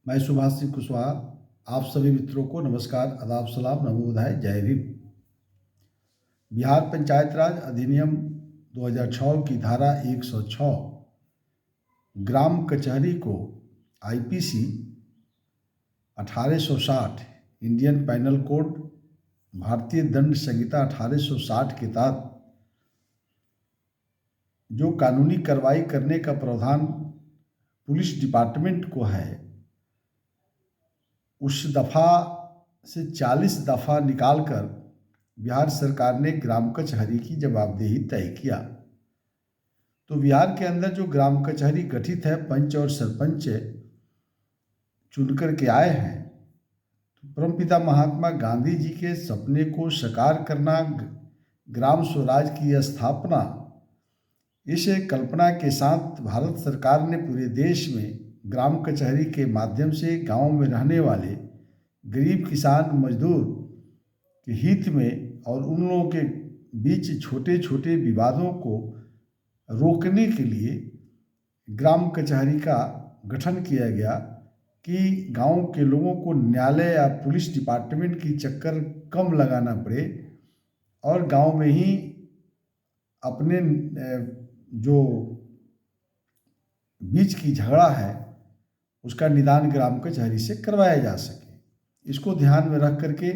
मैं सुभाष सिंह कुशवाहा आप सभी मित्रों को नमस्कार, आदाब, सलाम, नमो बुधाय, जय भीम। बिहार पंचायत राज अधिनियम 2006 की धारा 106 ग्राम कचहरी को आईपीसी 1860 इंडियन पैनल कोड भारतीय दंड संहिता 1860 के तहत जो कानूनी कार्रवाई करने का प्रावधान पुलिस डिपार्टमेंट को है, उस दफ़ा से 40 दफ़ा निकालकर बिहार सरकार ने ग्राम कचहरी की जवाबदेही तय किया। तो बिहार के अंदर जो ग्राम कचहरी गठित है, पंच और सरपंच चुनकर के आए हैं। तो परमपिता महात्मा गांधी जी के सपने को साकार करना, ग्राम स्वराज की स्थापना, इस कल्पना के साथ भारत सरकार ने पूरे देश में ग्राम कचहरी के माध्यम से गांव में रहने वाले गरीब किसान मजदूर के हित में और उन लोगों के बीच छोटे छोटे विवादों को रोकने के लिए ग्राम कचहरी का गठन किया गया कि गांव के लोगों को न्यायालय या पुलिस डिपार्टमेंट की चक्कर कम लगाना पड़े और गांव में ही अपने जो बीच की झगड़ा है उसका निदान ग्राम कचहरी से करवाया जा सके। इसको ध्यान में रख करके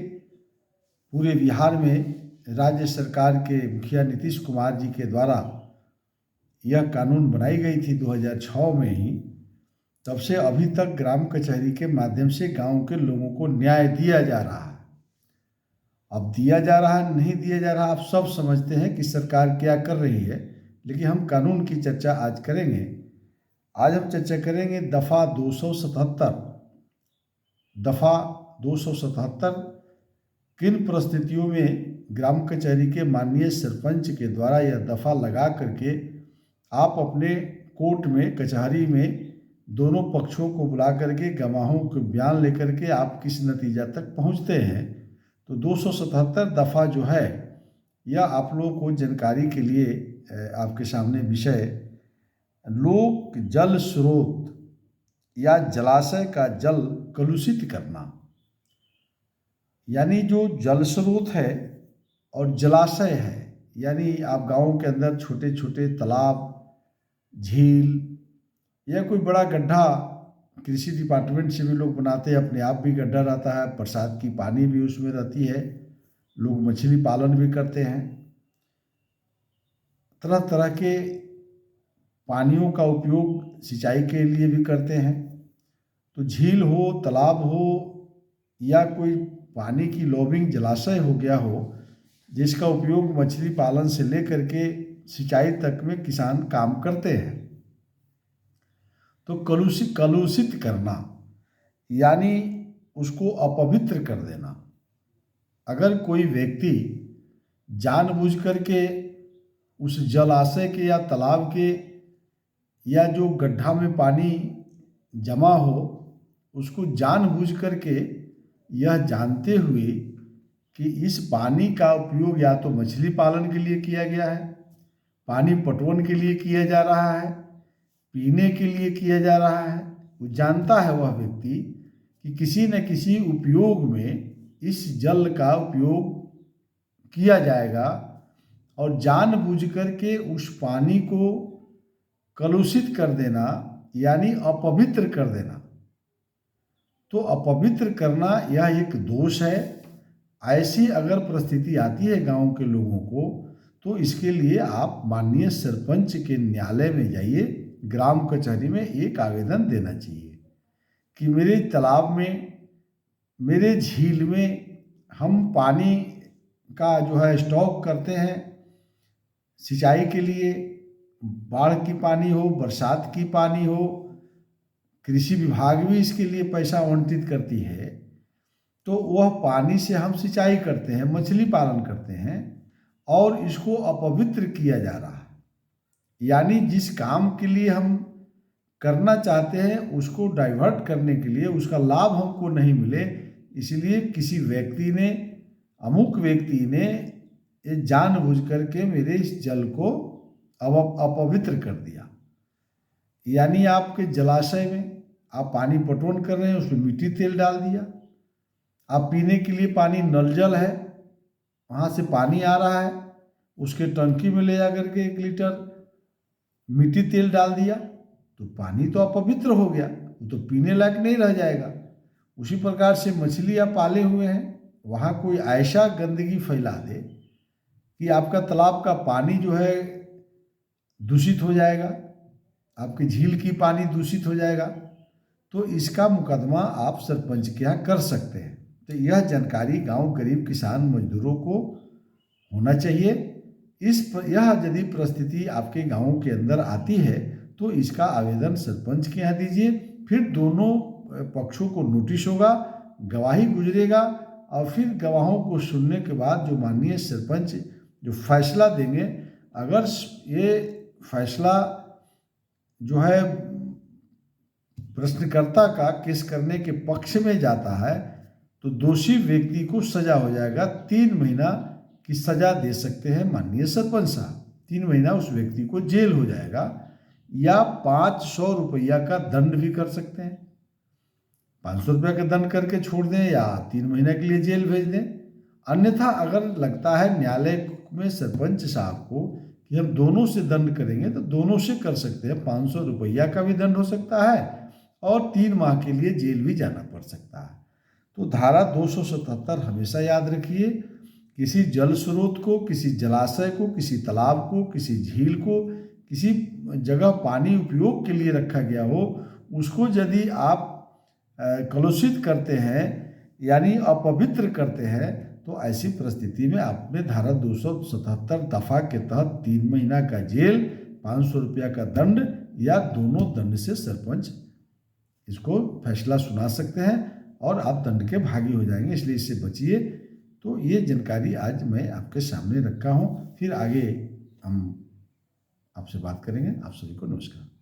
पूरे बिहार में राज्य सरकार के मुखिया नीतीश कुमार जी के द्वारा यह कानून बनाई गई थी 2006 में ही। तब से अभी तक ग्राम कचहरी के माध्यम से गांव के लोगों को न्याय दिया जा रहा है। अब दिया जा रहा है नहीं दिया जा रहा, आप सब समझते हैं कि सरकार क्या कर रही है, लेकिन हम कानून की चर्चा आज करेंगे। आज हम चर्चा करेंगे दफ़ा 277 किन परिस्थितियों में ग्राम कचहरी के माननीय सरपंच के द्वारा यह दफ़ा लगा करके आप अपने कोर्ट में, कचहरी में दोनों पक्षों को बुला करके गवाहों के बयान लेकर के आप किस नतीजा तक पहुंचते हैं। तो 277 दफ़ा जो है यह आप लोगों को जानकारी के लिए आपके सामने विषय, लोक जल स्रोत या जलाशय का जल कलुषित करना, यानी जो जल स्रोत है और जलाशय है, यानी आप गाँव के अंदर छोटे छोटे तालाब, झील या कोई बड़ा गड्ढा, कृषि डिपार्टमेंट से भी लोग बनाते हैं, अपने आप भी गड्ढा रहता है, बरसात की पानी भी उसमें रहती है, लोग मछली पालन भी करते हैं, तरह तरह के पानियों का उपयोग सिंचाई के लिए भी करते हैं। तो झील हो, तालाब हो या कोई पानी की लॉबिंग जलाशय हो गया हो, जिसका उपयोग मछली पालन से लेकर के सिंचाई तक में किसान काम करते हैं। तो कलुषित करना यानी उसको अपवित्र कर देना। अगर कोई व्यक्ति जानबूझ करके उस जलाशय के या तालाब के या जो गड्ढा में पानी जमा हो, उसको जानबूझ करके यह जानते हुए कि इस पानी का उपयोग या तो मछली पालन के लिए किया गया है, पानी पटवन के लिए किया जा रहा है, पीने के लिए किया जा रहा है, वो जानता है वह व्यक्ति कि किसी न किसी उपयोग में इस जल का उपयोग किया जाएगा, और जानबूझ करके उस पानी को कलुषित कर देना यानी अपवित्र कर देना। तो अपवित्र करना यह एक दोष है। ऐसी अगर परिस्थिति आती है गांव के लोगों को, तो इसके लिए आप माननीय सरपंच के न्यायालय में जाइए, ग्राम कचहरी में एक आवेदन देना चाहिए कि मेरे तालाब में, मेरे झील में हम पानी का जो है स्टॉक करते हैं सिंचाई के लिए, बाढ़ की पानी हो, बरसात की पानी हो, कृषि विभाग भी इसके लिए पैसा आवंटित करती है, तो वह पानी से हम सिंचाई करते हैं, मछली पालन करते हैं, और इसको अपवित्र किया जा रहा है। यानी जिस काम के लिए हम करना चाहते हैं उसको डाइवर्ट करने के लिए, उसका लाभ हमको नहीं मिले, इसलिए किसी व्यक्ति ने, अमुक व्यक्ति ने ये जानबूझ करके मेरे इस जल को अपवित्र कर दिया। यानी आपके जलाशय में, आप पानी पटवन कर रहे हैं, उसमें मिट्टी तेल डाल दिया। आप पीने के लिए पानी नल जल है, वहाँ से पानी आ रहा है, उसके टंकी में ले जा करके 1 लीटर मिट्टी तेल डाल दिया, तो पानी तो अपवित्र हो गया, वो तो पीने लायक नहीं रह जाएगा। उसी प्रकार से मछली आप पाले हुए हैं, वहाँ कोई ऐसा गंदगी फैला दे कि आपका तालाब का पानी जो है दूषित हो जाएगा, आपकी झील की पानी दूषित हो जाएगा, तो इसका मुकदमा आप सरपंच के यहाँ कर सकते हैं। तो यह जानकारी गांव गरीब किसान मजदूरों को होना चाहिए। यह यदि परिस्थिति आपके गांव के अंदर आती है तो इसका आवेदन सरपंच के यहाँ दीजिए। फिर दोनों पक्षों को नोटिस होगा, गवाही गुजरेगा, और फिर गवाहों को सुनने के बाद जो माननीय सरपंच जो फैसला देंगे, अगर ये फैसला जो है प्रश्नकर्ता का केस करने के पक्ष में जाता है तो दोषी व्यक्ति को सजा हो जाएगा, 3 महीना की सजा दे सकते हैं माननीय सरपंच साहब। 3 महीना उस व्यक्ति को जेल हो जाएगा, या 500 रुपया का दंड भी कर सकते हैं। 500 रुपया का दंड करके छोड़ दें या 3 महीने के लिए जेल भेज दें। अन्यथा अगर लगता है न्यायालय में सरपंच साहब को कि हम दोनों से दंड करेंगे, तो दोनों से कर सकते हैं। 500 रुपया का भी दंड हो सकता है और 3 माह के लिए जेल भी जाना पड़ सकता है। तो धारा 277 हमेशा याद रखिए। किसी जल स्रोत को, किसी जलाशय को, किसी तालाब को, किसी झील को, किसी जगह पानी उपयोग के लिए रखा गया हो, उसको यदि आप कलुषित करते हैं यानी अपवित्र करते हैं, तो ऐसी परिस्थिति में आपने धारा 277 दफा के तहत 3 महीना का जेल, 500 रुपया का दंड या दोनों दंड से सरपंच इसको फैसला सुना सकते हैं और आप दंड के भागी हो जाएंगे। इसलिए इससे बचिए। तो ये जानकारी आज मैं आपके सामने रखा हूँ। फिर आगे हम आपसे बात करेंगे। आप सभी को नमस्कार।